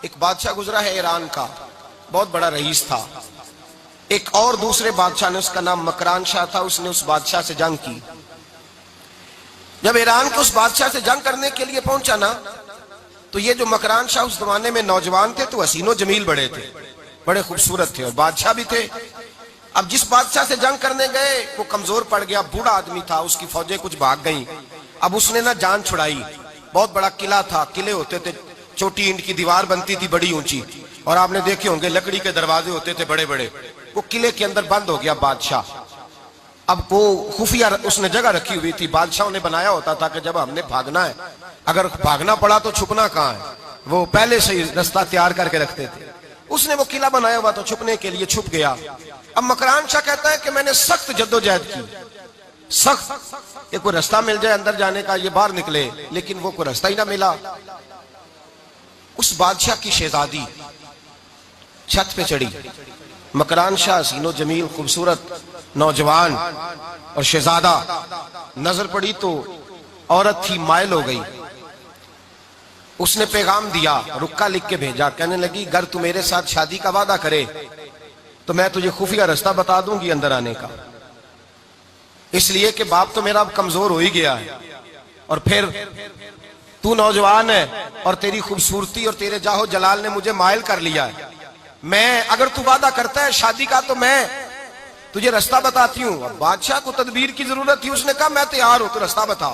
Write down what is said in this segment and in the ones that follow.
ایک بادشاہ گزرا ہے ایران کا، بہت بڑا رئیس تھا. ایک اور دوسرے بادشاہ نے، اس کا نام مکران شاہ تھا، اس نے اس بادشاہ سے جنگ کی. جب ایران کے اس بادشاہ سے جنگ کرنے کے لیے پہنچا نا، تو یہ جو مکران شاہ اس زمانے میں نوجوان تھے تو حسین و جمیل بڑے تھے، بڑے خوبصورت تھے اور بادشاہ بھی تھے. اب جس بادشاہ سے جنگ کرنے گئے وہ کمزور پڑ گیا، بوڑھا آدمی تھا، اس کی فوجیں کچھ بھاگ گئیں. اب اس نے نا جان چھڑائی. بہت بڑا قلعہ تھا، قلعے ہوتے تھے، چھوٹی اینٹ کی دیوار بنتی تھی بڑی اونچی، اور آپ نے دیکھے ہوں گے لکڑی کے دروازے ہوتے تھے بڑے بڑے. وہ قلعے کے اندر بند ہو گیا بادشاہ. اب وہ خفیہ اس نے جگہ رکھی ہوئی تھی، بادشاہوں نے بنایا ہوتا تھا کہ جب ہم نے بھاگنا ہے، اگر بھاگنا پڑا تو چھپنا کہاں ہے، وہ پہلے سے ہی رستہ تیار کر کے رکھتے تھے. اس نے وہ قلعہ بنایا ہوا تو چھپنے کے لیے چھپ گیا. اب مکران شاہ کہتا ہے کہ میں نے سخت جدوجہد کی، سخت، کہ کوئی رستہ مل جائے اندر جانے کا، یہ باہر نکلے، لیکن وہ کوئی رستہ ہی نہ ملا. اس بادشاہ کی شہزادی چھت پہ چڑھی. مکران شاہ حسین و جمیل، خوبصورت نوجوان اور شہزادہ، نظر پڑی تو عورت تھی، مائل ہو گئی. اس نے پیغام دیا، رکا لکھ کے بھیجا، کہنے لگی اگر تو میرے ساتھ شادی کا وعدہ کرے تو میں تجھے خفیہ رستہ بتا دوں گی اندر آنے کا، اس لیے کہ باپ تو میرا اب کمزور ہو ہی گیا ہے، اور پھر تو نوجوان ہے اور تیری خوبصورتی اور تیرے جاہو جلال نے مجھے مائل کر لیا ہے. میں اگر تو وعدہ کرتا ہے شادی کا تو میں تجھے رستہ بتاتی ہوں. اب بادشاہ کو تدبیر کی ضرورت تھی، اس نے کہا میں تیار ہوں، تو رستہ بتا.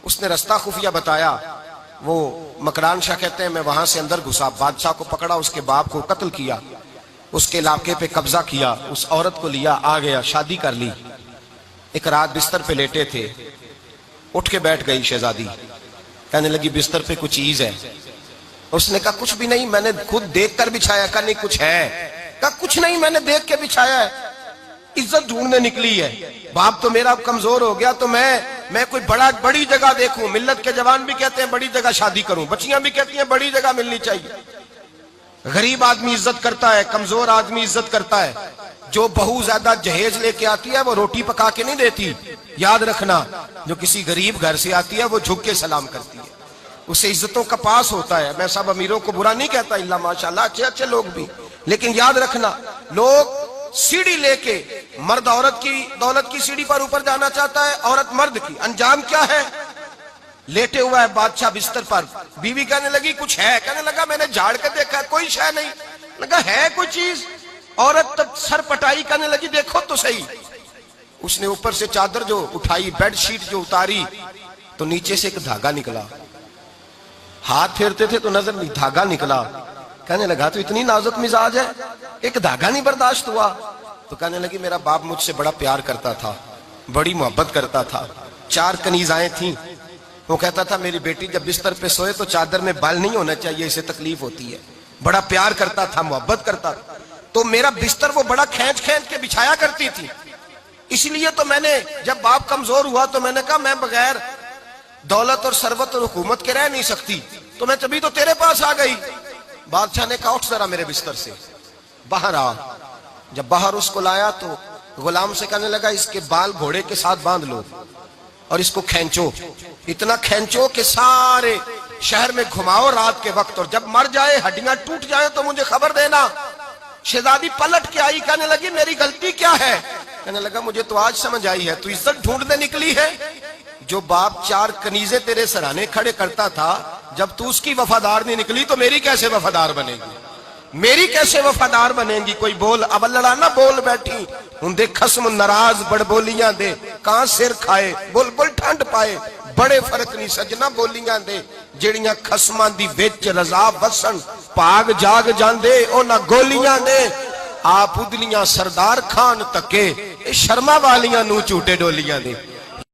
اس نے رستہ خفیہ بتایا. وہ مکران شاہ کہتے ہیں میں وہاں سے اندر گھسا، بادشاہ کو پکڑا، اس کے باپ کو قتل کیا، اس کے علاقے پہ قبضہ کیا، اس عورت کو لیا، آ گیا، شادی کر لی. ایک رات بستر پہ لیٹے تھے، اٹھ کے بیٹھ گئی شہزادی، کہنے لگی بستر پہ کچھ چیز ہے. اس نے کہا کچھ بھی نہیں، میں نے خود دیکھ کر بچھایا. کہا نہیں کچھ ہے. کہا کچھ نہیں، میں نے دیکھ کے بچھایا ہے، عزت ڈھونڈنے نکلی ہے. باپ تو میرا کمزور ہو گیا، تو میں کوئی بڑی جگہ دیکھوں. ملت کے جوان بھی کہتے ہیں بڑی جگہ شادی کروں، بچیاں بھی کہتی ہیں بڑی جگہ ملنی چاہیے. غریب آدمی عزت کرتا ہے، کمزور آدمی عزت کرتا ہے. جو بہو زیادہ جہیز لے کے آتی ہے وہ روٹی پکا کے نہیں دیتی، یاد رکھنا. جو کسی غریب گھر سے آتی ہے وہ جھک کے سلام کرتی ہے، اسے عزتوں کا پاس ہوتا ہے. میں سب امیروں کو برا نہیں کہتا، اللہ ماشاءاللہ اچھے اچھے لوگ بھی، لیکن یاد رکھنا لوگ سیڑھی لے کے، مرد عورت کی دولت کی سیڑھی پر اوپر جانا چاہتا ہے، عورت مرد کی. انجام کیا ہے؟ لیٹے ہوا ہے بادشاہ بستر پر. بیوی کہنے لگی کچھ ہے. کہنے لگا میں نے جھاڑ کے دیکھا کوئی شے نہیں. لگا ہے کوئی چیز. عورت تب سر پٹائی، کہنے لگی دیکھو تو صحیح. اس نے اوپر سے چادر جو اٹھائی، بیڈ شیٹ جو اتاری، تو نیچے سے ایک دھاگا نکلا. ہاتھ پھیرتے تھے تو نظر نہیں، دھاگا نکلا. کہنے لگا تو اتنی نازک مزاج ہے، ایک دھاگا نہیں برداشت ہوا. تو کہنے لگی میرا باپ مجھ سے بڑا پیار کرتا تھا، بڑی محبت کرتا تھا. 4 کنیزائیں تھیں. وہ کہتا تھا میری بیٹی جب بستر پہ سوئے تو چادر میں بال نہیں ہونا چاہیے، اسے تکلیف ہوتی ہے. بڑا پیار کرتا تھا، محبت کرتا تھا. تو میرا بستر وہ بڑا کھینچ کھینچ کے بچھایا کرتی تھی. اس لیے تو میں نے جب باپ کمزور ہوا تو میں نے کہا میں بغیر دولت اور ثروت اور حکومت کے رہ نہیں سکتی، تو میں تبھی تو تیرے پاس آ گئی. بادشاہ نے کہا اٹھ ذرا میرے بستر سے، باہر آ. جب باہر اس کو لایا تو غلام سے کہنے لگا اس کے بال گھوڑے کے ساتھ باندھ لو اور اس کو کھینچو، اتنا کھینچو کہ سارے شہر میں گھماؤ رات کے وقت، اور جب مر جائے ہڈیاں ٹوٹ جائیں تو مجھے خبر دینا. شہزادی پلٹ کے آئی، کہنے لگی میری غلطی کیا ہے؟ کہنے لگا مجھے تو آج سمجھ آئی ہے، تو عزت ڈھونڈنے نکلی ہے. جو باپ 4 کنیزیں تیرے سرانے کھڑے کرتا تھا، جب تو اس کی وفادار نہیں نکلی تو میری کیسے وفادار بنے گی؟ میری کیسے وفادار بنے گی؟ کوئی بول اب لڑانا بول بیٹھی ہوں دے خسم ناراض بڑ بولیاں دے، کہاں سر کھائے بول بول ٹھنڈ پائے. بڑے فرق نہیں سجنا بولیاں دے جڑیاں خسماں دی وچ رضا وسن، پاگ جاگ جاندے او نہ گولیاں دے. آپ ادلیاں سردار خان تکے، شرما والیاں نو چوٹے ڈولیاں دے.